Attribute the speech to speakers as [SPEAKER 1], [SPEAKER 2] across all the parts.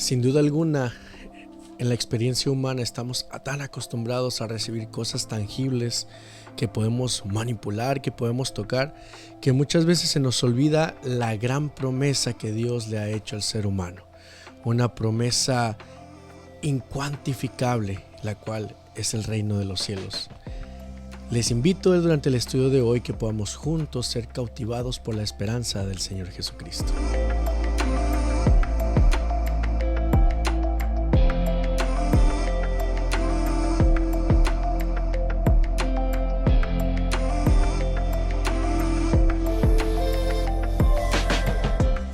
[SPEAKER 1] Sin duda alguna, en la experiencia humana estamos tan acostumbrados a recibir cosas tangibles que podemos manipular, que podemos tocar, que muchas veces se nos olvida la gran promesa que Dios le ha hecho al ser humano. Una promesa incuantificable, la cual es el reino de los cielos. Les invito durante el estudio de hoy que podamos juntos ser cautivados por la esperanza del Señor Jesucristo.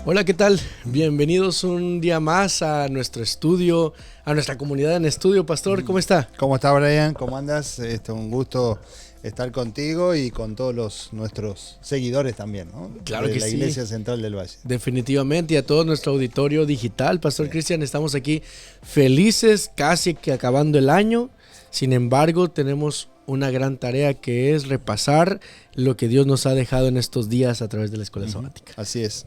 [SPEAKER 1] Hola, ¿qué tal? Bienvenidos un día más a nuestro estudio, a nuestra comunidad en estudio. Pastor, ¿cómo está?
[SPEAKER 2] ¿Cómo está, Brian? ¿Cómo andas? Un gusto estar contigo y con todos nuestros seguidores también, ¿no?
[SPEAKER 1] Claro
[SPEAKER 2] de
[SPEAKER 1] que
[SPEAKER 2] la
[SPEAKER 1] sí.
[SPEAKER 2] Iglesia Central del Valle.
[SPEAKER 1] Definitivamente, y a todo nuestro auditorio digital. Pastor Cristian, estamos aquí felices, casi que acabando el año. Sin embargo, tenemos una gran tarea que es repasar lo que Dios nos ha dejado en estos días a través de la escuela sabática.
[SPEAKER 2] Así es.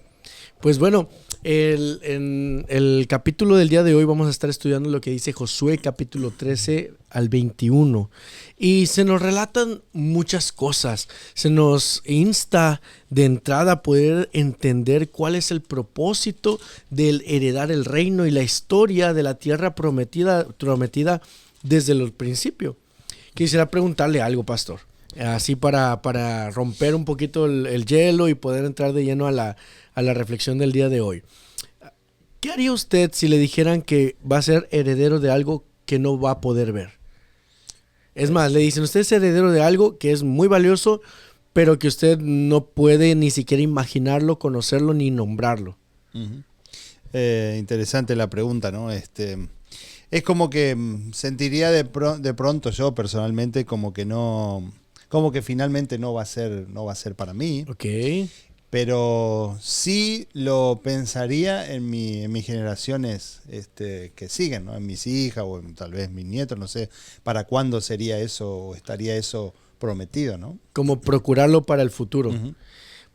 [SPEAKER 1] Pues bueno, en el capítulo del día de hoy vamos a estar estudiando lo que dice Josué capítulo 13 al 21 y se nos relatan muchas cosas, se nos insta de entrada a poder entender cuál es el propósito del heredar el reino y la historia de la tierra prometida desde el principio. Quisiera preguntarle algo, pastor, así para romper un poquito el hielo y poder entrar de lleno a la reflexión del día de hoy. ¿Qué haría usted si le dijeran que va a ser heredero de algo que no va a poder ver? Es más, le dicen, usted es heredero de algo que es muy valioso, pero que usted no puede ni siquiera imaginarlo, conocerlo ni nombrarlo.
[SPEAKER 2] Interesante la pregunta, ¿no? Es como que sentiría de pronto yo personalmente como que finalmente no va a ser para mí.
[SPEAKER 1] Ok.
[SPEAKER 2] Pero sí lo pensaría en mis generaciones que siguen, ¿no? En mis hijas o tal vez mis nietos, no sé para cuándo sería eso o estaría eso prometido, ¿no?
[SPEAKER 1] Como procurarlo para el futuro.
[SPEAKER 2] Uh-huh.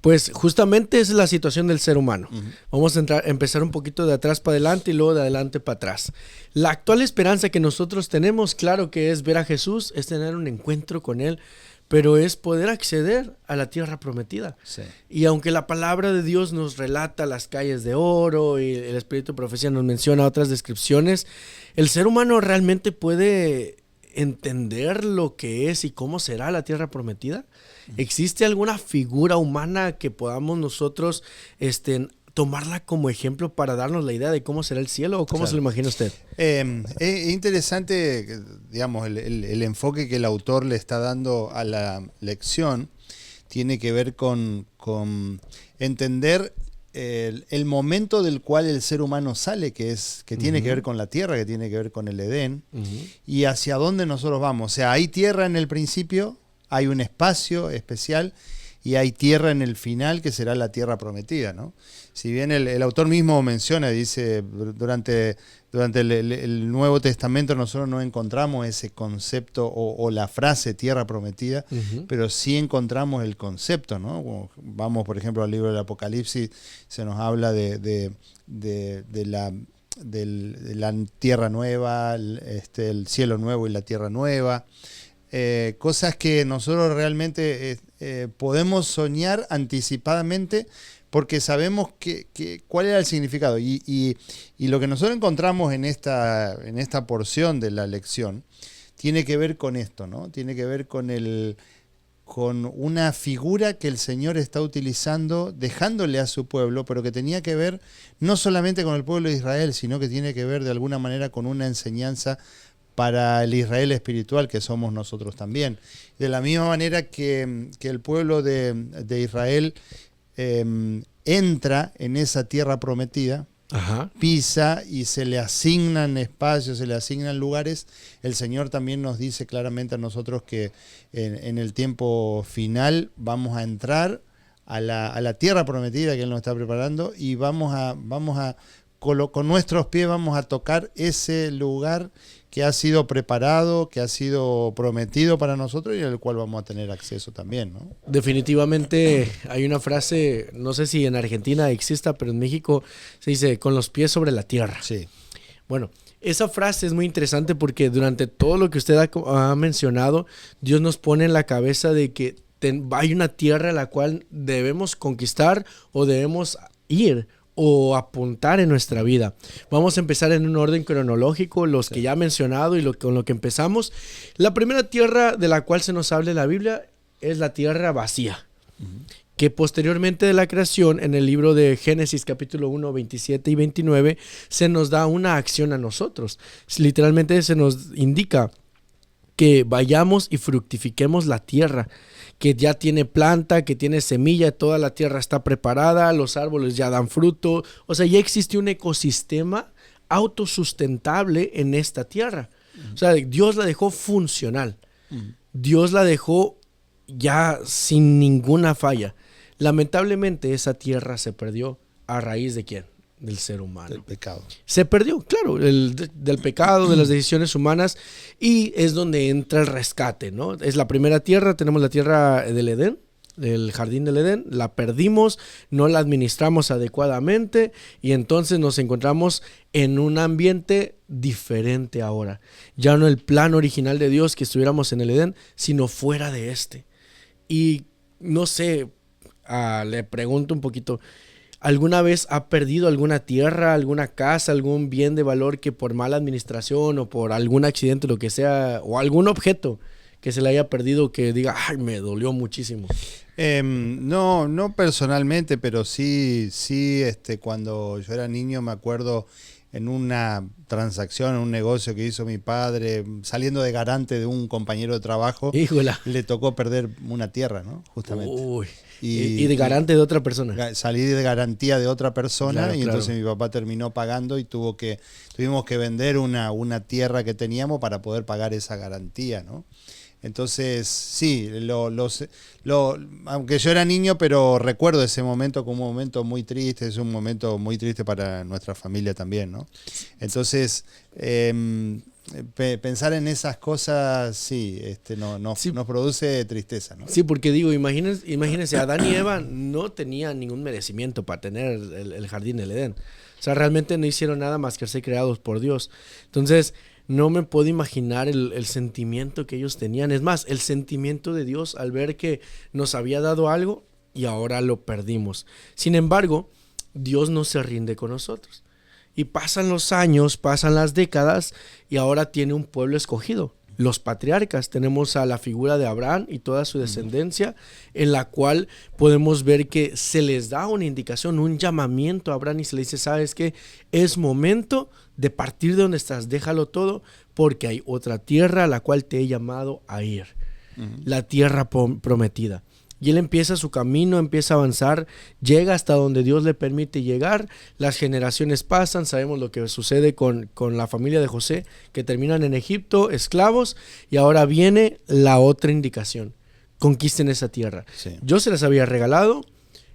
[SPEAKER 1] Pues justamente esa es la situación del ser humano.
[SPEAKER 2] Uh-huh.
[SPEAKER 1] Vamos a empezar un poquito de atrás para adelante y luego de adelante para atrás. La actual esperanza que nosotros tenemos, claro que es ver a Jesús, es tener un encuentro con Él, pero es poder acceder a la tierra prometida.
[SPEAKER 2] Sí.
[SPEAKER 1] Y aunque la palabra de Dios nos relata las calles de oro y el Espíritu de Profecía nos menciona otras descripciones, el ser humano realmente puede entender lo que es y cómo será la tierra prometida. ¿Existe alguna figura humana que podamos nosotros tomarla como ejemplo para darnos la idea de cómo será el cielo o cómo
[SPEAKER 2] Claro.
[SPEAKER 1] se lo imagina usted?
[SPEAKER 2] Es interesante, digamos, el enfoque que el autor le está dando a la lección tiene que ver con entender el momento del cual el ser humano sale, que tiene que ver con la tierra, que tiene que ver con el Edén, y hacia dónde nosotros vamos. O sea, hay tierra en el principio, hay un espacio especial y hay tierra en el final que será la tierra prometida, ¿no? Si bien el autor mismo menciona, dice, durante el Nuevo Testamento nosotros no encontramos ese concepto o la frase tierra prometida, pero sí encontramos el concepto, ¿no? Como vamos, por ejemplo, al libro del Apocalipsis, se nos habla de la tierra nueva, el cielo nuevo y la tierra nueva. Cosas que nosotros realmente podemos soñar anticipadamente porque sabemos cuál era el significado. Y lo que nosotros encontramos en esta porción de la lección tiene que ver con esto, ¿no? Tiene que ver con una figura que el Señor está utilizando, dejándole a su pueblo, pero que tenía que ver no solamente con el pueblo de Israel, sino que tiene que ver de alguna manera con una enseñanza para el Israel espiritual que somos nosotros también. De la misma manera que el pueblo de Israel entra en esa tierra prometida, pisa y se le asignan espacios, se le asignan lugares, el Señor también nos dice claramente a nosotros que en el tiempo final vamos a entrar a la tierra prometida que Él nos está preparando y con nuestros pies vamos a tocar ese lugar que ha sido preparado, que ha sido prometido para nosotros y al cual vamos a tener acceso también, ¿no?
[SPEAKER 1] Definitivamente hay una frase, no sé si en Argentina exista, pero en México se dice con los pies sobre la tierra.
[SPEAKER 2] Sí.
[SPEAKER 1] Bueno, esa frase es muy interesante porque durante todo lo que usted ha mencionado, Dios nos pone en la cabeza de que hay una tierra a la cual debemos conquistar o debemos ir o apuntar en nuestra vida. Vamos a empezar en un orden cronológico, los que ya he mencionado y con lo que empezamos. La primera tierra de la cual se nos habla en la Biblia es la tierra vacía. Que posteriormente de la creación, en el libro de Génesis capítulo 1, 27 y 29, se nos da una acción a nosotros. Literalmente se nos indica que vayamos y fructifiquemos la tierra, que ya tiene planta, que tiene semilla, toda la tierra está preparada, los árboles ya dan fruto, o sea, ya existe un ecosistema autosustentable en esta tierra. O sea, Dios la dejó funcional. Dios la dejó ya sin ninguna falla. Lamentablemente esa tierra se perdió a raíz de ¿quién? Del ser humano.
[SPEAKER 2] Del pecado.
[SPEAKER 1] Se perdió, claro, del pecado, de las decisiones humanas, y es donde entra el rescate, ¿no? Es la primera tierra, tenemos la tierra del Edén, el jardín del Edén, la perdimos, no la administramos adecuadamente y entonces nos encontramos en un ambiente diferente ahora. Ya no el plan original de Dios que estuviéramos en el Edén, sino fuera de este. Y no sé, le pregunto un poquito, ¿alguna vez ha perdido alguna tierra, alguna casa, algún bien de valor que por mala administración o por algún accidente, lo que sea, o algún objeto que se le haya perdido que diga, ay, me dolió muchísimo?
[SPEAKER 2] No personalmente, pero sí, cuando yo era niño me acuerdo en una transacción, en un negocio que hizo mi padre, saliendo de garante de un compañero de trabajo,
[SPEAKER 1] Híjola.
[SPEAKER 2] le tocó perder una tierra, ¿no? Justamente.
[SPEAKER 1] Uy. Y de garante de otra persona.
[SPEAKER 2] Salí de garantía de otra persona,
[SPEAKER 1] Claro,
[SPEAKER 2] y entonces
[SPEAKER 1] claro.
[SPEAKER 2] mi papá terminó pagando y tuvimos que vender una tierra que teníamos para poder pagar esa garantía, ¿no? Entonces, sí, aunque yo era niño, pero recuerdo ese momento como un momento muy triste, es un momento muy triste para nuestra familia también, ¿no? Entonces, pensar en esas cosas, sí,
[SPEAKER 1] Sí.
[SPEAKER 2] nos produce tristeza, ¿no?
[SPEAKER 1] Sí, porque digo, imagínense, Adán y Eva no tenían ningún merecimiento para tener el jardín del Edén. O sea, realmente no hicieron nada más que ser creados por Dios. Entonces, no me puedo imaginar el sentimiento que ellos tenían. Es más, el sentimiento de Dios al ver que nos había dado algo y ahora lo perdimos. Sin embargo, Dios no se rinde con nosotros. Y pasan los años, pasan las décadas y ahora tiene un pueblo escogido. Los patriarcas, tenemos a la figura de Abraham y toda su descendencia, en la cual podemos ver que se les da una indicación, un llamamiento a Abraham y se le dice, ¿sabes qué? Es momento de partir de donde estás, déjalo todo, porque hay otra tierra a la cual te he llamado a ir, la tierra prometida. Y él empieza su camino, empieza a avanzar, llega hasta donde Dios le permite llegar, las generaciones pasan, sabemos lo que sucede con la familia de José, que terminan en Egipto, esclavos, y ahora viene la otra indicación, conquisten esa tierra.
[SPEAKER 2] Sí.
[SPEAKER 1] Yo se las había regalado,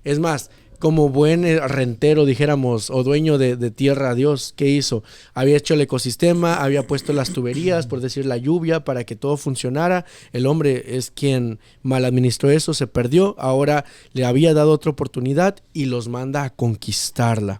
[SPEAKER 1] es más, como buen rentero, dijéramos, o dueño de tierra, Dios, ¿qué hizo? Había hecho el ecosistema, había puesto las tuberías, por decir la lluvia, para que todo funcionara. El hombre es quien mal administró eso, se perdió. Ahora le había dado otra oportunidad y los manda a conquistarla.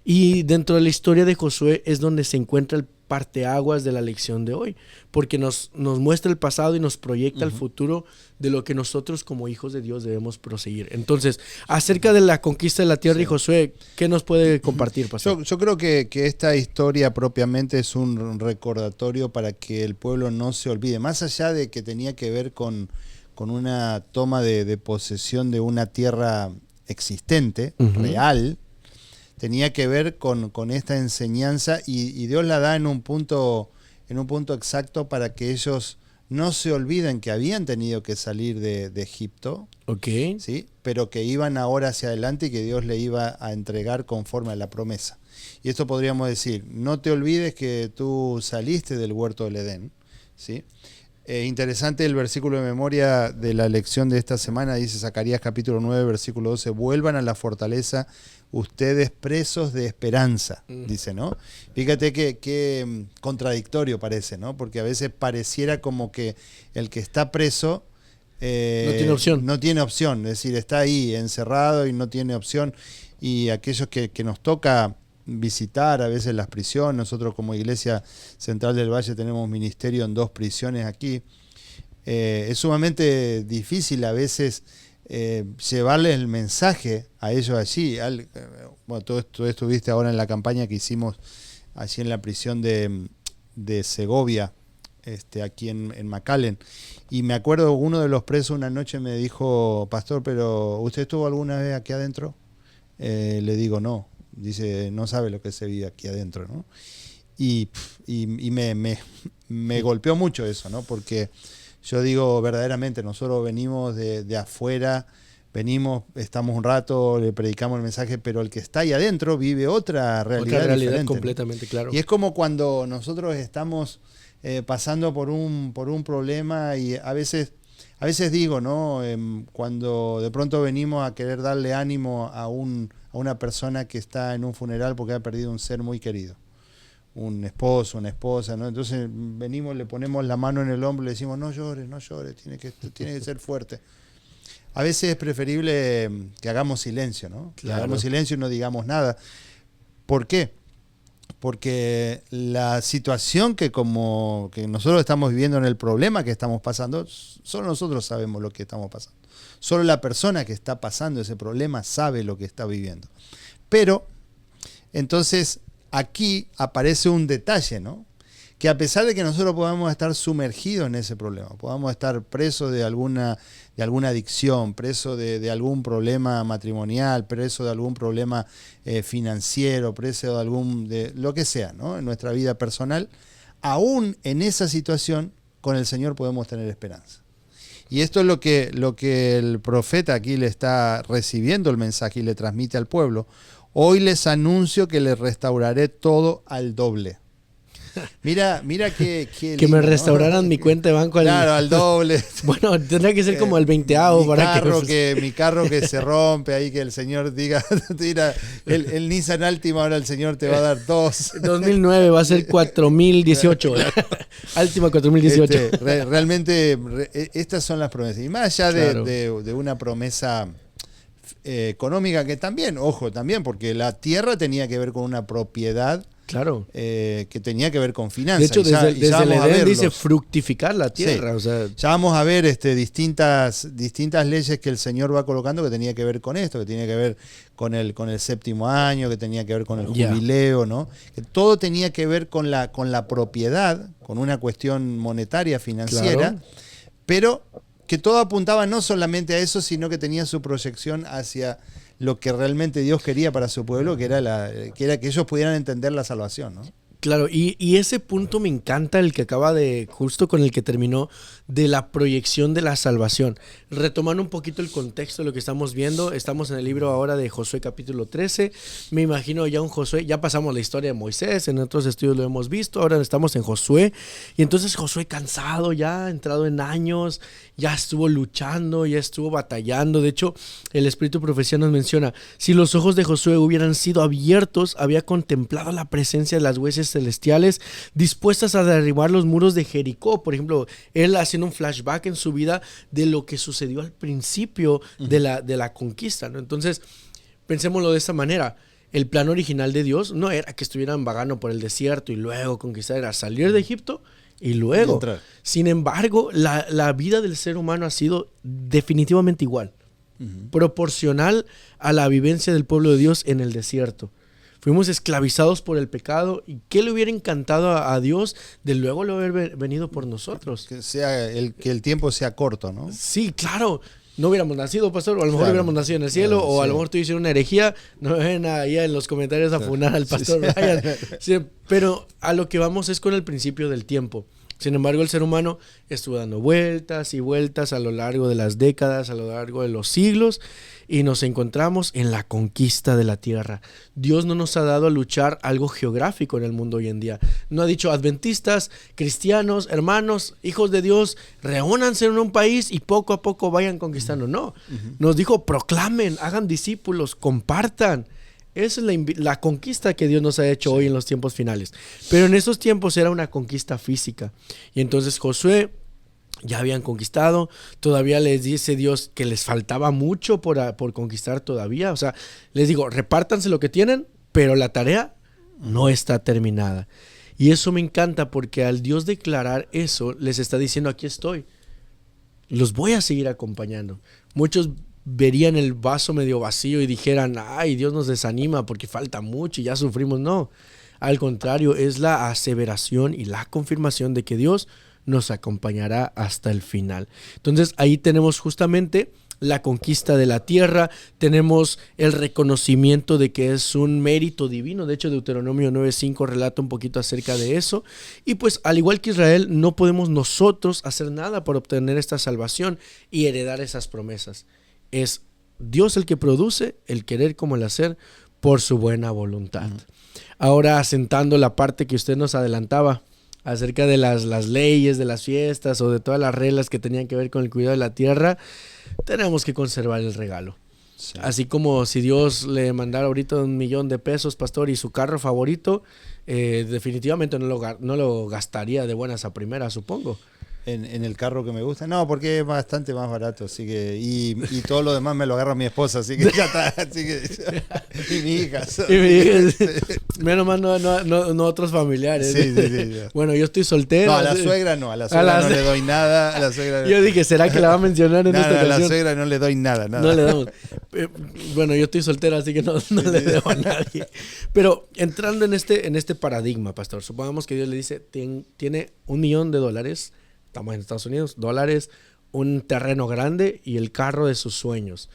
[SPEAKER 1] Y dentro de la historia de Josué es donde se encuentra el parteaguas de la lección de hoy, porque nos muestra el pasado y nos proyecta el futuro de lo que nosotros como hijos de Dios debemos proseguir. Entonces, acerca de la conquista de la tierra, sí. Y Josué, ¿qué nos puede compartir, pastor?
[SPEAKER 2] Yo creo que esta historia propiamente es un recordatorio para que el pueblo no se olvide, más allá de que tenía que ver con una toma de posesión de una tierra existente, real, tenía que ver con esta enseñanza y Dios la da en un punto exacto para que ellos no se olviden que habían tenido que salir de Egipto,
[SPEAKER 1] okay.
[SPEAKER 2] ¿Sí? Pero que iban ahora hacia adelante y que Dios le iba a entregar conforme a la promesa. Y esto podríamos decir, no te olvides que tú saliste del huerto del Edén, ¿sí? Interesante el versículo de memoria de la lección de esta semana, dice Zacarías capítulo 9, versículo 12, vuelvan a la fortaleza ustedes presos de esperanza, dice, ¿no? Fíjate que contradictorio parece, ¿no? Porque a veces pareciera como que el que está preso
[SPEAKER 1] no tiene opción.
[SPEAKER 2] No tiene opción, es decir, está ahí encerrado y no tiene opción. Y aquellos que nos toca visitar a veces las prisiones. Nosotros como Iglesia Central del Valle tenemos ministerio en 2 prisiones aquí. Es sumamente difícil a veces llevarles el mensaje a ellos allí. Bueno, todo esto estuviste ahora en la campaña que hicimos allí en la prisión de Segovia, aquí en McAllen. Y me acuerdo, uno de los presos una noche me dijo: pastor, ¿pero usted estuvo alguna vez aquí adentro? Le digo, no. Dice, no sabe lo que se vive aquí adentro, ¿no? Y me golpeó mucho eso, ¿no? Porque yo digo, verdaderamente, nosotros venimos de afuera, estamos un rato, le predicamos el mensaje, pero el que está ahí adentro vive otra realidad diferente,
[SPEAKER 1] completamente, ¿no? Claro.
[SPEAKER 2] Y es como cuando nosotros estamos pasando por un problema, y a veces digo, ¿no? Cuando de pronto venimos a querer darle ánimo a una persona que está en un funeral porque ha perdido un ser muy querido, un esposo, una esposa, ¿no? Entonces venimos, le ponemos la mano en el hombro y le decimos, no llores, tiene que ser fuerte. A veces es preferible que hagamos silencio, ¿no? Que hagamos silencio y no digamos nada. ¿Por qué? Porque la situación que nosotros estamos viviendo, en el problema que estamos pasando, solo nosotros sabemos lo que estamos pasando. Solo la persona que está pasando ese problema sabe lo que está viviendo. Pero, entonces, aquí aparece un detalle, ¿no? Que a pesar de que nosotros podamos estar sumergidos en ese problema, podamos estar presos de alguna adicción, presos de algún problema matrimonial, presos de algún problema financiero, presos de lo que sea, ¿no? En nuestra vida personal, aún en esa situación, con el Señor podemos tener esperanza. Y esto es lo que el profeta aquí le está recibiendo el mensaje y le transmite al pueblo. Hoy les anuncio que les restauraré todo al doble. Mira qué
[SPEAKER 1] que
[SPEAKER 2] lindo,
[SPEAKER 1] me restauraran, ¿no? Mi cuenta de banco
[SPEAKER 2] al doble.
[SPEAKER 1] Bueno, tendrá que ser como el 20avo para
[SPEAKER 2] mi carro que se rompe ahí, que el Señor diga, tira el Nissan Altima, ahora el Señor te va a dar 2.
[SPEAKER 1] 2009 va a ser 4018. Altima 4018.
[SPEAKER 2] Realmente estas son las promesas. Y más allá de una promesa económica, que también, porque la tierra tenía que ver con una propiedad.
[SPEAKER 1] Claro.
[SPEAKER 2] Que tenía que ver con finanzas.
[SPEAKER 1] De hecho, desde el Edén dice fructificar la tierra.
[SPEAKER 2] Sí.
[SPEAKER 1] O sea,
[SPEAKER 2] ya vamos a ver distintas leyes que el Señor va colocando, que tenía que ver con esto, que tenía que ver con el 7º año, que tenía que ver con el jubileo, ¿no? Que todo tenía que ver con la propiedad, con una cuestión monetaria, financiera, pero que todo apuntaba no solamente a eso, sino que tenía su proyección hacia lo que realmente Dios quería para su pueblo, que era que ellos pudieran entender la salvación, ¿no?
[SPEAKER 1] Claro, y ese punto me encanta, el que acaba justo con el que terminó, de la proyección de la salvación. Retomando un poquito el contexto de lo que estamos viendo, estamos en el libro ahora de Josué capítulo 13, me imagino ya ya pasamos la historia de Moisés, en otros estudios lo hemos visto, ahora estamos en Josué, y entonces Josué cansado ya, entrado en años, ya estuvo luchando, ya estuvo batallando. De hecho, el Espíritu de Profecía nos menciona, si los ojos de Josué hubieran sido abiertos, había contemplado la presencia de las huestes celestiales dispuestas a derribar los muros de Jericó. Por ejemplo, él haciendo un flashback en su vida de lo que sucedió al principio de la conquista, ¿no? Entonces, pensémoslo de esta manera. El plan original de Dios no era que estuvieran vagando por el desierto y luego conquistar, era salir de Egipto y luego. Sin embargo, la vida del ser humano ha sido definitivamente igual, proporcional a la vivencia del pueblo de Dios en el desierto. Fuimos esclavizados por el pecado. ¿Y qué le hubiera encantado a Dios de luego lo haber venido por nosotros?
[SPEAKER 2] Que el tiempo sea corto, ¿no?
[SPEAKER 1] Sí, claro. No hubiéramos nacido, pastor, o a lo mejor hubiéramos nacido en el cielo, o a lo mejor tú hicieron una herejía. No ven ahí en los comentarios a funar al pastor Brian. Sí, pero a lo que vamos es con el principio del tiempo. Sin embargo, el ser humano estuvo dando vueltas y vueltas a lo largo de las décadas, a lo largo de los siglos, y nos encontramos en la conquista de la tierra. Dios no nos ha dado a luchar algo geográfico en el mundo hoy en día. No ha dicho adventistas, cristianos, hermanos, hijos de Dios, reúnanse en un país y poco a poco vayan conquistando. No, nos dijo proclamen, hagan discípulos, compartan. Esa es la conquista que Dios nos ha hecho hoy en los tiempos finales. Pero en esos tiempos era una conquista física. Y entonces Josué ya habían conquistado. Todavía les dice Dios que les faltaba mucho por conquistar todavía. O sea, les digo, repártanse lo que tienen, pero la tarea no está terminada. Y eso me encanta porque al Dios declarar eso, les está diciendo, aquí estoy. Los voy a seguir acompañando. Muchos verían el vaso medio vacío y dijeran, ay, Dios nos desanima porque falta mucho y ya sufrimos. No, al contrario, es la aseveración y la confirmación de que Dios nos acompañará hasta el final. Entonces ahí tenemos justamente la conquista de la tierra, tenemos el reconocimiento de que es un mérito divino. De hecho, Deuteronomio 9:5 relata un poquito acerca de eso. Y pues, al igual que Israel, no podemos nosotros hacer nada para obtener esta salvación y heredar esas promesas. Es Dios el que produce el querer como el hacer por su buena voluntad. Ahora, asentando la parte que usted nos adelantaba acerca de las leyes, de las fiestas o de todas las reglas que tenían que ver con el cuidado de la tierra, tenemos que conservar el regalo. Sí. Así como si Dios le mandara ahorita $1,000,000, pastor, y su carro favorito, definitivamente no lo gastaría de buenas a primeras, supongo.
[SPEAKER 2] En el carro que me gusta, no, porque es bastante más barato, así que y todo lo demás me lo agarra mi esposa, así que ya está, así que y mi hija.
[SPEAKER 1] Menos mal no otros familiares.
[SPEAKER 2] Sí.
[SPEAKER 1] Bueno, yo estoy soltero.
[SPEAKER 2] No, a la suegra no le doy nada, a la suegra.
[SPEAKER 1] Yo dije, ¿será que la va a mencionar en esta ocasión?
[SPEAKER 2] A la suegra no le doy nada.
[SPEAKER 1] No le damos. Bueno, yo estoy soltero, así que no le debo a nadie. Pero entrando en este paradigma, pastor, supongamos que Dios le dice, tiene $1,000,000, estamos en Estados Unidos, dólares, un terreno grande y el carro de sus sueños.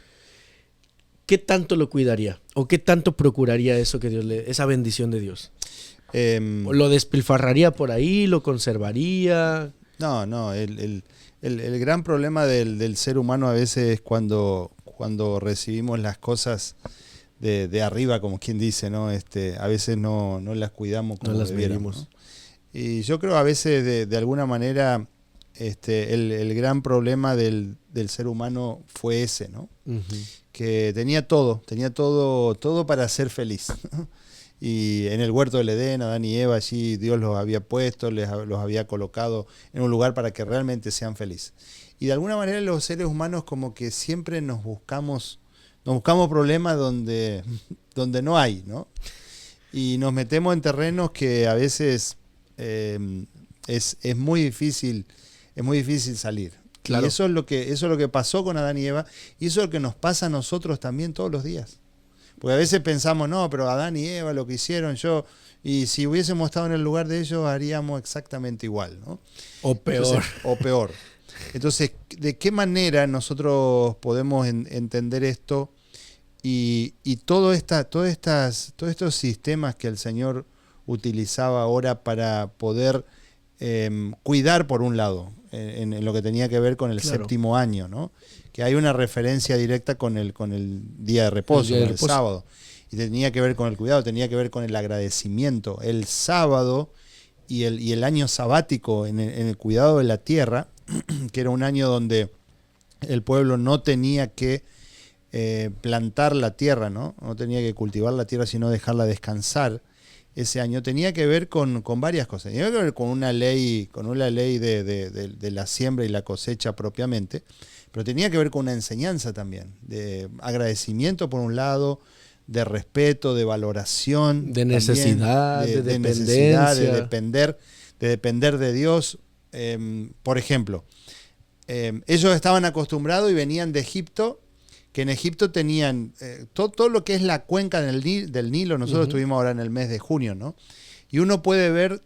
[SPEAKER 1] ¿Qué tanto lo cuidaría? ¿O qué tanto procuraría eso que Dios esa bendición de Dios? ¿Lo despilfarraría por ahí? ¿Lo conservaría?
[SPEAKER 2] No. El gran problema del ser humano a veces es cuando recibimos las cosas de arriba, como quien dice, ¿no? A veces no las cuidamos como
[SPEAKER 1] las
[SPEAKER 2] debiéramos, ¿no? Y yo creo a veces de alguna manera el gran problema del ser humano fue ese, ¿no? Uh-huh. Que tenía todo para ser feliz. Y en el huerto del Edén, Adán y Eva, allí Dios los había puesto, los había colocado en un lugar para que realmente sean felices. Y de alguna manera los seres humanos como que siempre nos buscamos problemas donde no hay, ¿no? Y nos metemos en terrenos que a veces es muy difícil salir. Claro. Y eso es lo que pasó con Adán y Eva, y eso es lo que nos pasa a nosotros también todos los días. Porque a veces pensamos, no, pero Adán y Eva, lo que hicieron y si hubiésemos estado en el lugar de ellos, haríamos exactamente igual, ¿no?
[SPEAKER 1] O peor.
[SPEAKER 2] Entonces, ¿de qué manera nosotros podemos entender esto y todos estos sistemas que el Señor utilizaba ahora para poder cuidar, por un lado, en lo que tenía que ver con el séptimo año, ¿no? Que hay una referencia directa con el día de reposo, el sábado. Y tenía que ver con el cuidado, tenía que ver con el agradecimiento. El sábado y el año sabático en el cuidado de la tierra, que era un año donde el pueblo no tenía que plantar la tierra, ¿no? No tenía que cultivar la tierra, sino dejarla descansar. Ese año tenía que ver con varias cosas. Tenía que ver con una ley de la siembra y la cosecha propiamente, pero tenía que ver con una enseñanza también, de agradecimiento por un lado, de respeto, de valoración,
[SPEAKER 1] de necesidad,
[SPEAKER 2] también,
[SPEAKER 1] de dependencia,
[SPEAKER 2] de depender de Dios. Por ejemplo, ellos estaban acostumbrados y venían de Egipto, que en Egipto tenían todo lo que es la cuenca del Nilo. Nosotros estuvimos ahora en el mes de junio, ¿no? Y uno puede ver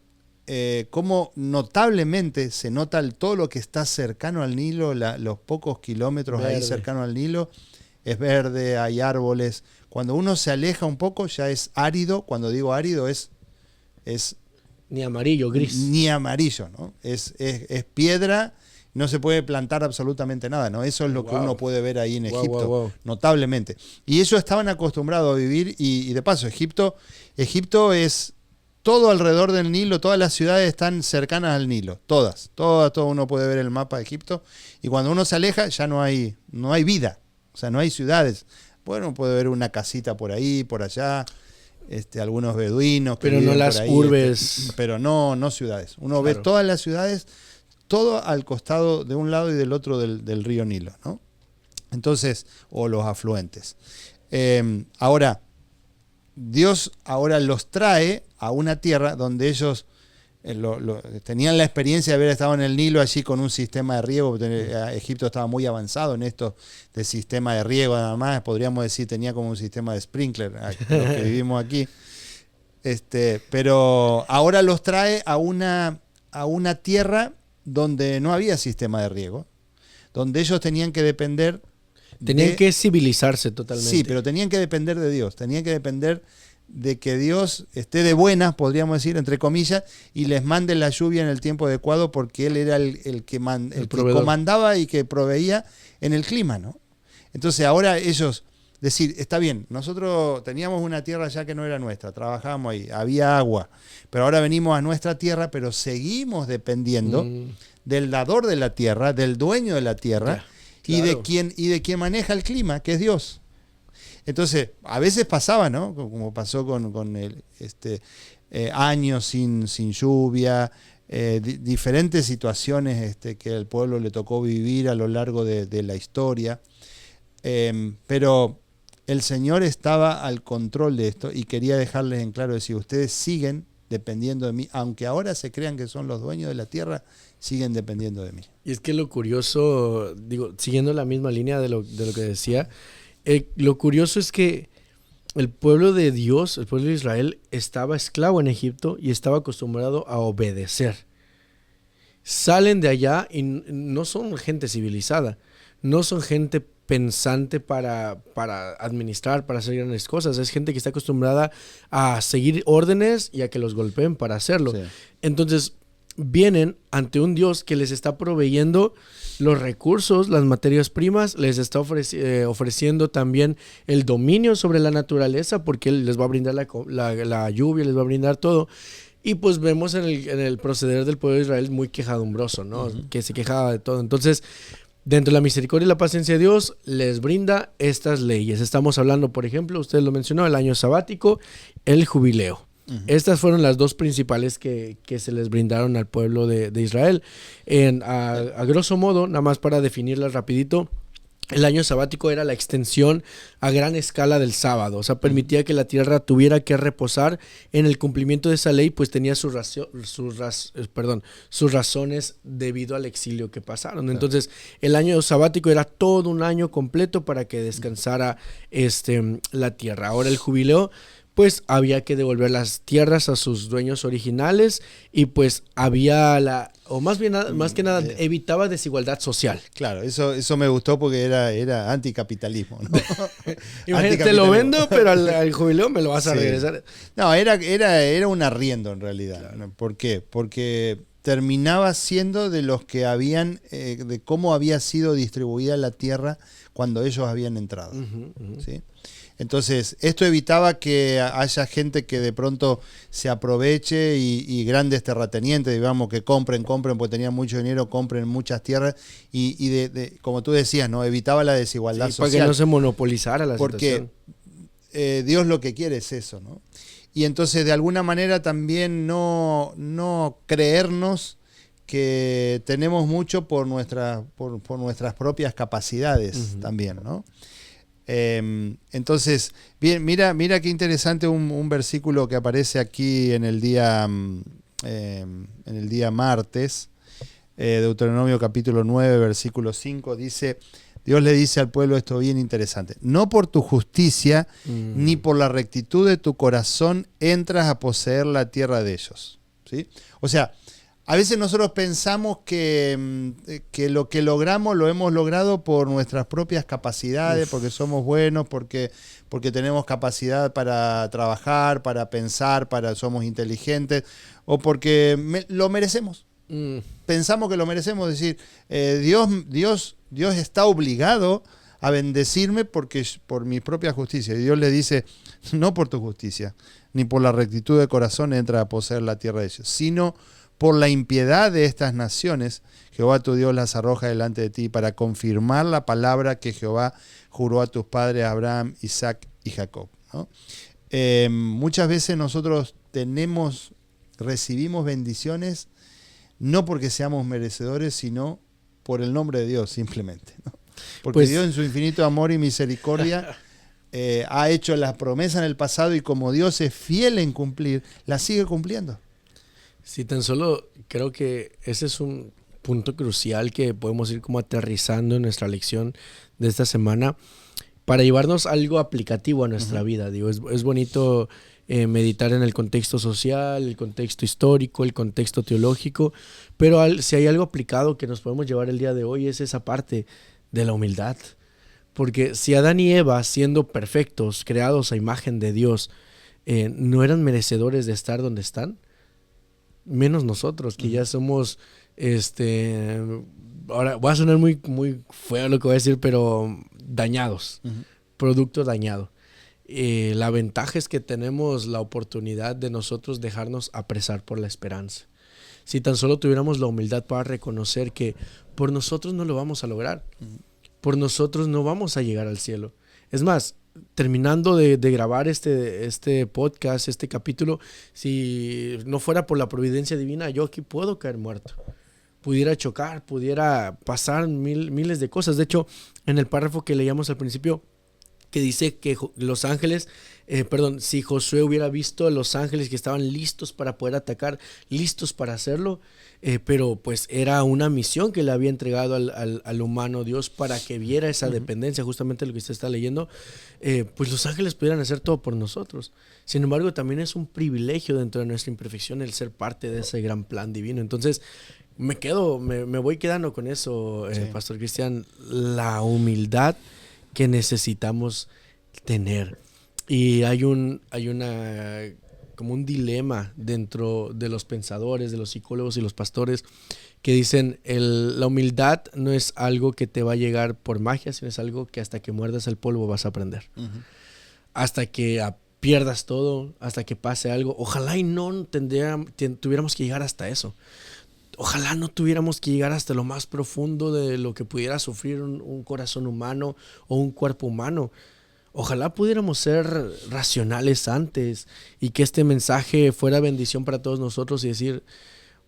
[SPEAKER 2] cómo notablemente se nota todo lo que está cercano al Nilo, los pocos kilómetros ahí cercano al Nilo, es verde, hay árboles. Cuando uno se aleja un poco ya es árido. Cuando digo árido es
[SPEAKER 1] ni amarillo, gris.
[SPEAKER 2] Ni amarillo, ¿no? Es piedra. No se puede plantar absolutamente nada, ¿no? Eso es lo que uno puede ver ahí en Egipto, notablemente. Y ellos estaban acostumbrados a vivir, y de paso, Egipto es todo alrededor del Nilo, todas las ciudades están cercanas al Nilo, todas uno puede ver el mapa de Egipto, y cuando uno se aleja ya no hay vida, o sea, no hay ciudades. Bueno, puede ver una casita por ahí, por allá, algunos beduinos.
[SPEAKER 1] Pero no las urbes.
[SPEAKER 2] Pero no ciudades. Uno ve todas las ciudades, todo al costado de un lado y del otro del río Nilo, ¿no? Entonces, o los afluentes. Ahora, Dios ahora los trae a una tierra donde ellos tenían la experiencia de haber estado en el Nilo allí con un sistema de riego. Egipto estaba muy avanzado en esto de sistema de riego, nada más podríamos decir tenía como un sistema de sprinkler, los que vivimos aquí. Pero ahora los trae a una tierra donde no había sistema de riego, donde ellos tenían que depender.
[SPEAKER 1] Tenían que civilizarse totalmente.
[SPEAKER 2] Sí, pero tenían que depender de Dios, tenían que depender de que Dios esté de buenas, podríamos decir, entre comillas, y les mande la lluvia en el tiempo adecuado, porque Él era el que comandaba y que proveía en el clima, ¿no? Entonces ahora ellos decir, está bien, nosotros teníamos una tierra ya que no era nuestra, trabajábamos ahí, había agua, pero ahora venimos a nuestra tierra, pero seguimos dependiendo del dador de la tierra, del dueño de la tierra, y de quien maneja el clima, que es Dios. Entonces, a veces pasaba, ¿no? Como pasó con años sin lluvia, diferentes situaciones que al pueblo le tocó vivir a lo largo de la historia. Pero el Señor estaba al control de esto y quería dejarles en claro, decir, ustedes siguen dependiendo de mí, aunque ahora se crean que son los dueños de la tierra, siguen dependiendo de mí.
[SPEAKER 1] Y es que lo curioso, digo, siguiendo la misma línea de lo que decía, lo curioso es que el pueblo de Dios, el pueblo de Israel, estaba esclavo en Egipto y estaba acostumbrado a obedecer. Salen de allá y no son gente civilizada, no son gente pensante para administrar, para hacer grandes cosas. Es gente que está acostumbrada a seguir órdenes y a que los golpeen para hacerlo. Sí. Entonces, vienen ante un Dios que les está proveyendo los recursos, las materias primas, les está ofreciendo también el dominio sobre la naturaleza, porque Él les va a brindar la lluvia, les va a brindar todo. Y pues vemos en el proceder del pueblo de Israel muy quejadumbroso, ¿no? Uh-huh. Que se quejaba de todo. Entonces, dentro de la misericordia y la paciencia de Dios, les brinda estas leyes. Estamos hablando, por ejemplo, usted lo mencionó, el año sabático, el jubileo. Uh-huh. Estas fueron las dos principales que se les brindaron al pueblo de Israel. A grosso modo, nada más para definirlas rapidito, el año sabático era la extensión a gran escala del sábado. O sea, permitía que la tierra tuviera que reposar en el cumplimiento de esa ley, pues tenía sus razones debido al exilio que pasaron. Entonces, el año sabático era todo un año completo para que descansara la tierra. Ahora el jubileo, pues había que devolver las tierras a sus dueños originales y pues había más que nada evitaba desigualdad social.
[SPEAKER 2] Claro, eso me gustó porque era anticapitalismo, ¿no?
[SPEAKER 1] Imagínate, te lo vendo, pero al jubileo me lo vas a regresar.
[SPEAKER 2] No, era un arriendo en realidad. Claro. ¿Por qué? Porque terminaba siendo de los que habían, de cómo había sido distribuida la tierra cuando ellos habían entrado. Uh-huh, uh-huh. ¿Sí? Entonces, esto evitaba que haya gente que de pronto se aproveche y grandes terratenientes, digamos, que compren, porque tenían mucho dinero, compren muchas tierras y como tú decías, ¿no? Evitaba la desigualdad social.
[SPEAKER 1] Para que no se monopolizara la
[SPEAKER 2] situación. Porque Dios lo que quiere es eso, ¿no? Y entonces, de alguna manera, también no creernos que tenemos mucho por nuestras propias capacidades. Uh-huh. También, ¿no? Entonces, bien, mira qué interesante un versículo que aparece aquí en el día martes, Deuteronomio capítulo 9, versículo 5, dice, Dios le dice al pueblo esto bien interesante, no por tu justicia ni por la rectitud de tu corazón entras a poseer la tierra de ellos. ¿Sí? O sea, a veces nosotros pensamos que lo que logramos lo hemos logrado por nuestras propias capacidades, porque somos buenos, porque tenemos capacidad para trabajar, para pensar, somos inteligentes, o porque lo merecemos. Pensamos que lo merecemos, es decir, Dios está obligado a bendecirme por mi propia justicia. Y Dios le dice, no por tu justicia, ni por la rectitud de corazón entra a poseer la tierra de ellos, sino por la impiedad de estas naciones, Jehová tu Dios las arroja delante de ti para confirmar la palabra que Jehová juró a tus padres Abraham, Isaac y Jacob, ¿no? Muchas veces nosotros recibimos bendiciones no porque seamos merecedores, sino por el nombre de Dios simplemente, ¿no? Porque Dios en su infinito amor y misericordia ha hecho las promesas en el pasado y como Dios es fiel en cumplir, las sigue cumpliendo.
[SPEAKER 1] Sí, tan solo creo que ese es un punto crucial que podemos ir como aterrizando en nuestra lección de esta semana para llevarnos algo aplicativo a nuestra vida. Digo, es bonito meditar en el contexto social, el contexto histórico, el contexto teológico, pero si hay algo aplicado que nos podemos llevar el día de hoy es esa parte de la humildad. Porque si Adán y Eva, siendo perfectos, creados a imagen de Dios, no eran merecedores de estar donde están, menos nosotros, que ya somos, ahora voy a sonar muy, muy feo lo que voy a decir, pero dañados, producto dañado. La ventaja es que tenemos la oportunidad de nosotros dejarnos apresar por la esperanza. Si tan solo tuviéramos la humildad para reconocer que por nosotros no lo vamos a lograr, por nosotros no vamos a llegar al cielo. Es más, terminando de grabar este podcast, este capítulo, si no fuera por la providencia divina, yo aquí puedo caer muerto. Pudiera chocar, pudiera pasar miles de cosas. De hecho, en el párrafo que leíamos al principio, que dice que los ángeles, si Josué hubiera visto a los ángeles que estaban listos para poder atacar, listos para hacerlo, pero pues era una misión que le había entregado al humano Dios para que viera esa dependencia, justamente lo que usted está leyendo, pues los ángeles pudieran hacer todo por nosotros. Sin embargo, también es un privilegio dentro de nuestra imperfección el ser parte de ese gran plan divino. Entonces, me voy quedando con eso, Pastor Cristian, la humildad que necesitamos tener. Y hay como un dilema dentro de los pensadores, de los psicólogos y los pastores que dicen la humildad no es algo que te va a llegar por magia, sino es algo que hasta que muerdas el polvo vas a aprender. Hasta que pierdas todo, hasta que pase algo. Ojalá y no tuviéramos que llegar hasta eso. Ojalá no tuviéramos que llegar hasta lo más profundo de lo que pudiera sufrir un corazón humano o un cuerpo humano. Ojalá pudiéramos ser racionales antes y que este mensaje fuera bendición para todos nosotros y decir,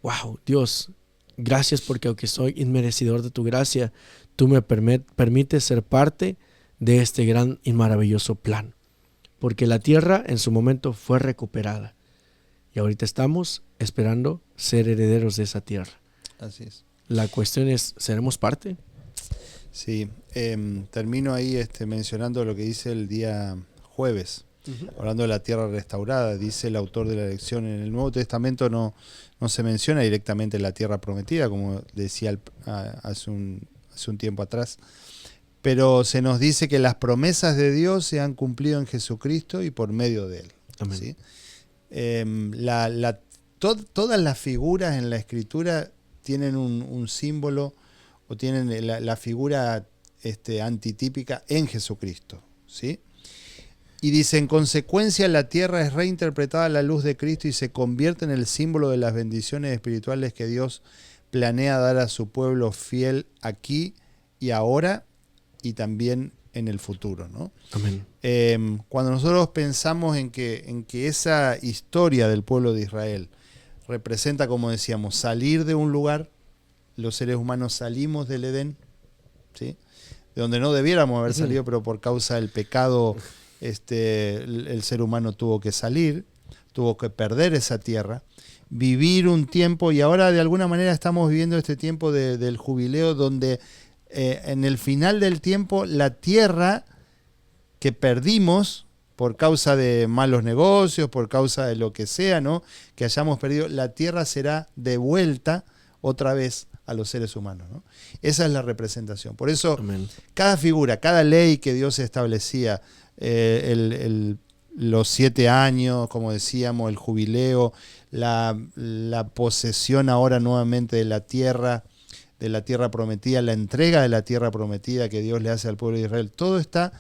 [SPEAKER 1] wow, Dios, gracias porque aunque soy inmerecidor de tu gracia, tú me permites ser parte de este gran y maravilloso plan. Porque la tierra en su momento fue recuperada. Y ahorita estamos esperando ser herederos de esa tierra.
[SPEAKER 2] Así es.
[SPEAKER 1] La cuestión es, ¿seremos parte?
[SPEAKER 2] Sí, termino ahí mencionando lo que dice el día jueves, hablando de la tierra restaurada. Dice el autor de la lección, en el Nuevo Testamento no se menciona directamente la tierra prometida, como decía hace un tiempo atrás, pero se nos dice que las promesas de Dios se han cumplido en Jesucristo y por medio de Él.
[SPEAKER 1] Amén.
[SPEAKER 2] ¿Sí? Todas las figuras en la Escritura tienen un símbolo o tienen la figura antitípica en Jesucristo, ¿sí? Y dice, en consecuencia la tierra es reinterpretada a la luz de Cristo y se convierte en el símbolo de las bendiciones espirituales que Dios planea dar a su pueblo fiel aquí y ahora y también en el futuro, ¿no?
[SPEAKER 1] Amén.
[SPEAKER 2] Cuando nosotros pensamos en que esa historia del pueblo de Israel representa, como decíamos, salir de un lugar, los seres humanos salimos del Edén, ¿sí? De donde no debiéramos haber salido, pero por causa del pecado el ser humano tuvo que salir, tuvo que perder esa tierra, vivir un tiempo, y ahora de alguna manera estamos viviendo este tiempo del jubileo, donde en el final del tiempo la tierra que perdimos por causa de malos negocios, por causa de lo que sea, ¿no?, que hayamos perdido, la tierra será devuelta otra vez a los seres humanos, ¿no? Esa es la representación. Por eso, amén, cada figura, cada ley que Dios establecía, los 7 años, como decíamos, el jubileo, la posesión ahora nuevamente de la tierra prometida, la entrega de la tierra prometida que Dios le hace al pueblo de Israel, todo está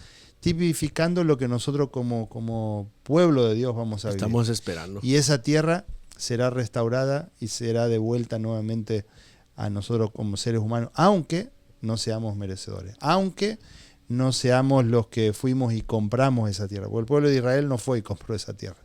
[SPEAKER 2] tipificando lo que nosotros como pueblo de Dios vamos a vivir.
[SPEAKER 1] Estamos esperando.
[SPEAKER 2] Y esa tierra será restaurada y será devuelta nuevamente a nosotros como seres humanos, aunque no seamos merecedores, aunque no seamos los que fuimos y compramos esa tierra, porque el pueblo de Israel no fue y compró esa tierra.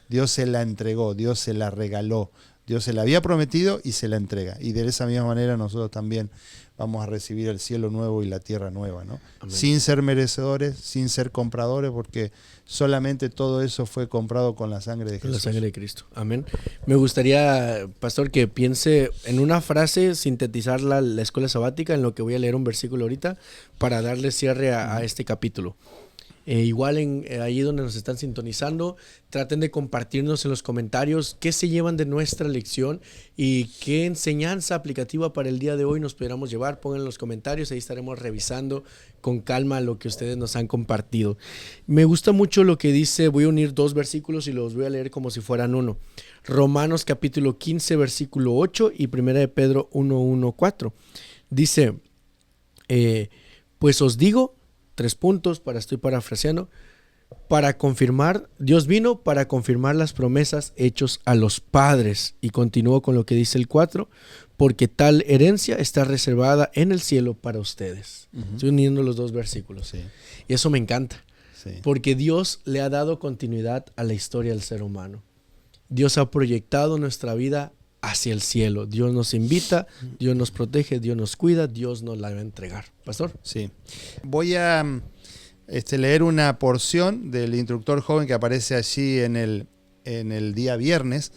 [SPEAKER 2] Dios se la entregó, Dios se la regaló, Dios se la había prometido y se la entrega. Y de esa misma manera nosotros también vamos a recibir el cielo nuevo y la tierra nueva, ¿no? Sin ser merecedores, sin ser compradores, porque solamente todo eso fue comprado con la sangre de Jesús.
[SPEAKER 1] Con la sangre de Cristo. Amén. Me gustaría, pastor, que piense en una frase, sintetizar la escuela sabática, en lo que voy a leer un versículo ahorita, para darle cierre a este capítulo. Igual ahí donde nos están sintonizando, traten de compartirnos en los comentarios qué se llevan de nuestra lección y qué enseñanza aplicativa para el día de hoy nos pudiéramos llevar. Pongan en los comentarios, ahí estaremos revisando con calma lo que ustedes nos han compartido. Me gusta mucho lo que dice, voy a unir 2 versículos y los voy a leer como si fueran uno. Romanos capítulo 15, versículo 8 y 1 de Pedro 1:4. Dice, pues os digo, 3 puntos, estoy parafraseando, para confirmar, Dios vino para confirmar las promesas hechas a los padres. Y continúo con lo que dice el 4, porque tal herencia está reservada en el cielo para ustedes. Estoy uniendo los 2 versículos.
[SPEAKER 2] Sí.
[SPEAKER 1] Y eso me encanta,
[SPEAKER 2] Sí.
[SPEAKER 1] porque Dios le ha dado continuidad a la historia del ser humano. Dios ha proyectado nuestra vida hacia el cielo. Dios nos invita, Dios nos protege, Dios nos cuida, Dios nos la va a entregar. Pastor.
[SPEAKER 2] Sí. Voy a leer una porción del instructor joven que aparece allí en el día viernes,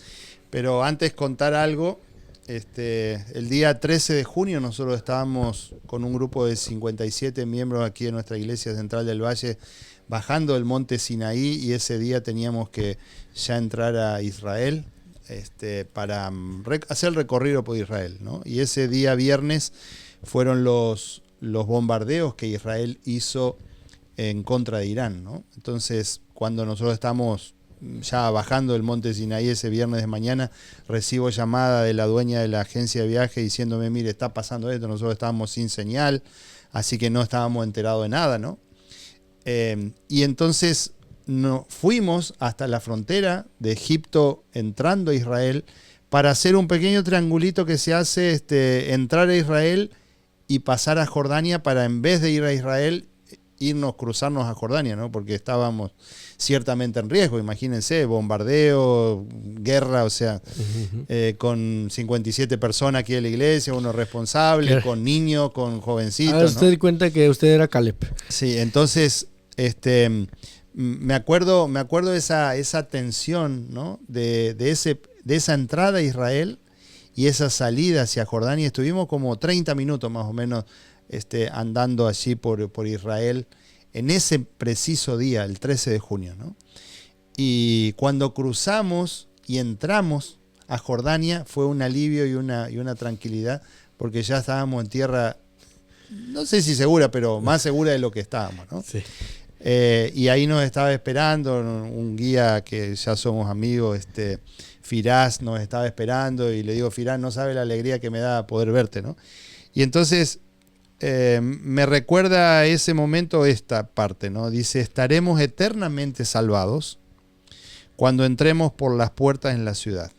[SPEAKER 2] pero antes contar algo. El día 13 de junio nosotros estábamos con un grupo de 57 miembros aquí en nuestra iglesia central del Valle bajando el monte Sinaí, y ese día teníamos que ya entrar a Israel para hacer el recorrido por Israel, ¿no? Y ese día viernes fueron los bombardeos que Israel hizo en contra de Irán, ¿no? Entonces, cuando nosotros estamos ya bajando el monte Sinaí ese viernes de mañana, recibo llamada de la dueña de la agencia de viaje diciéndome, mire, está pasando esto. Nosotros estábamos sin señal, así que no estábamos enterados de nada, ¿no? Y entonces fuimos hasta la frontera de Egipto entrando a Israel para hacer un pequeño triangulito que se hace, entrar a Israel y pasar a Jordania, para en vez de ir a Israel cruzarnos a Jordania, ¿no? Porque estábamos ciertamente en riesgo. Imagínense, bombardeo, guerra, o sea, con 57 personas aquí en la iglesia, uno responsable, con niños, con jovencitos.
[SPEAKER 1] Usted cuenta que usted era Caleb.
[SPEAKER 2] Sí, entonces me acuerdo de esa tensión, ¿no? de esa entrada a Israel y esa salida hacia Jordania. Estuvimos como 30 minutos más o menos andando allí por Israel en ese preciso día, el 13 de junio, ¿no? Y cuando cruzamos y entramos a Jordania fue un alivio y una tranquilidad, porque ya estábamos en tierra, no sé si segura, pero más segura de lo que estábamos, ¿no?
[SPEAKER 1] Sí.
[SPEAKER 2] Y ahí nos estaba esperando un guía que ya somos amigos, Firaz, nos estaba esperando, y le digo, Firaz, no sabe la alegría que me da poder verte, ¿no? Y entonces me recuerda a ese momento esta parte, ¿no? Dice, estaremos eternamente salvados cuando entremos por las puertas en la ciudad.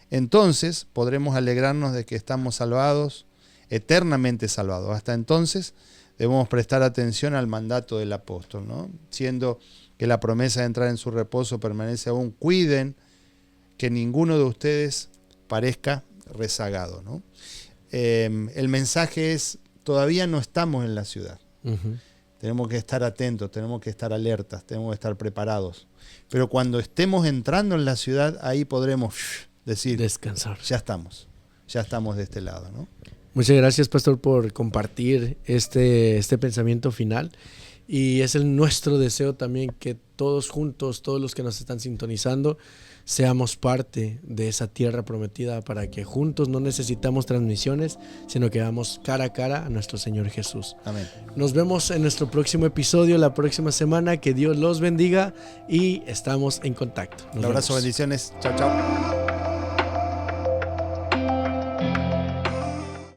[SPEAKER 2] Entonces podremos alegrarnos de que estamos salvados, eternamente salvados. Hasta entonces debemos prestar atención al mandato del apóstol, ¿no? Siendo que la promesa de entrar en su reposo permanece aún, cuiden que ninguno de ustedes parezca rezagado, ¿no? El mensaje es, todavía no estamos en la ciudad. Tenemos que estar atentos, tenemos que estar alertas, tenemos que estar preparados. Pero cuando estemos entrando en la ciudad, ahí podremos decir,
[SPEAKER 1] descansar.
[SPEAKER 2] Ya estamos de este lado, ¿no?
[SPEAKER 1] Muchas gracias, pastor, por compartir este pensamiento final. Y es nuestro deseo también que todos juntos, todos los que nos están sintonizando, seamos parte de esa tierra prometida, para que juntos no necesitamos transmisiones, sino que vamos cara a cara a nuestro Señor Jesús.
[SPEAKER 2] Amén.
[SPEAKER 1] Nos vemos en nuestro próximo episodio, la próxima semana. Que Dios los bendiga y estamos en contacto.
[SPEAKER 2] Un abrazo, bendiciones. Chao, chao.